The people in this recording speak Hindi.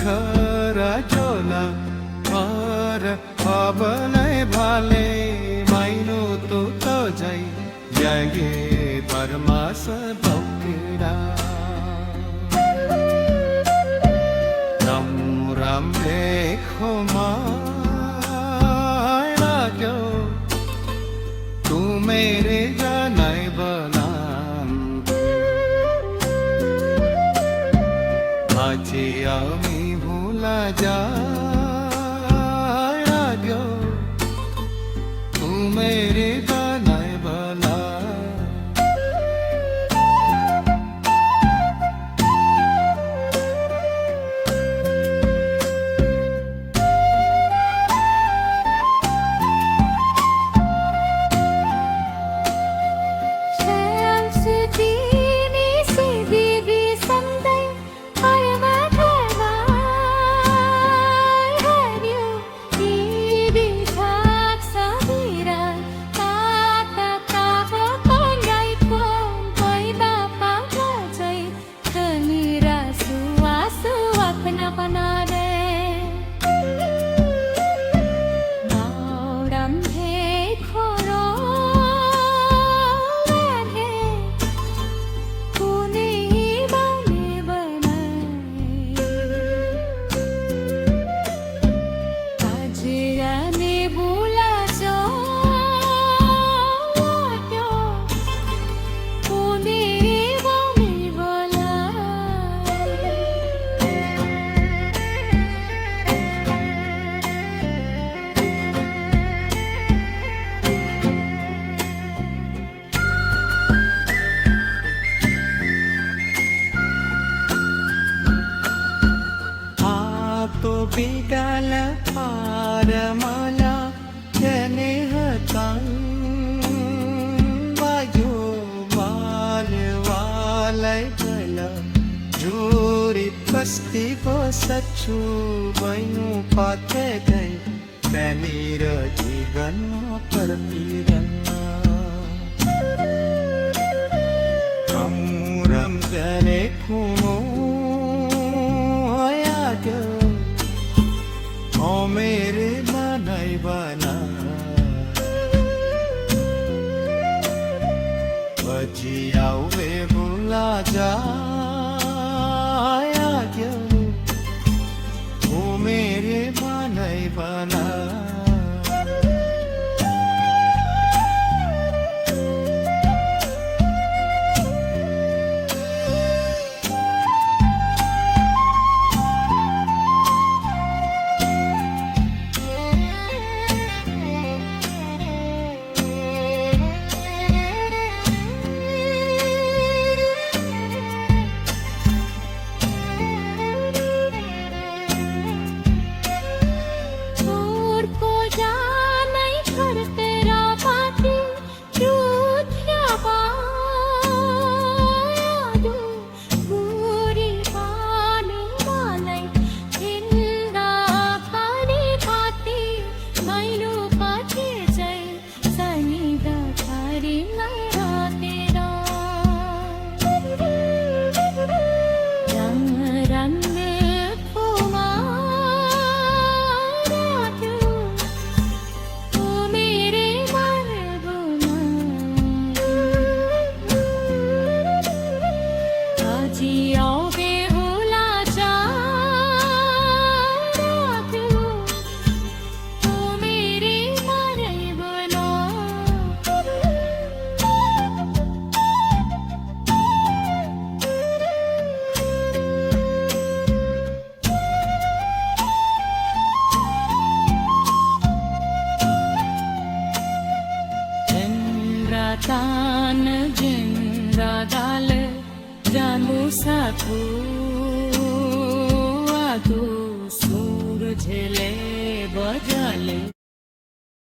खरा जोला और अबनै भाले माइनो तो जाई जागे परमास बौकेरा राम देखो मायना क्यों तू मेरे जानाई बनान आजी आमी भूला जा क्यों तू मेरे जानाई बना Bigala para mala kene hatang vayu wale walai kala juri pasti ko sachu bainu pathe gai penira jivan parpiranna kamuram kane kumo ayagyo ओ मेरे बनाई बना बची आओ वे भूला जा क्यों ओ मेरे बनाई बना Tan jin radal jamu satu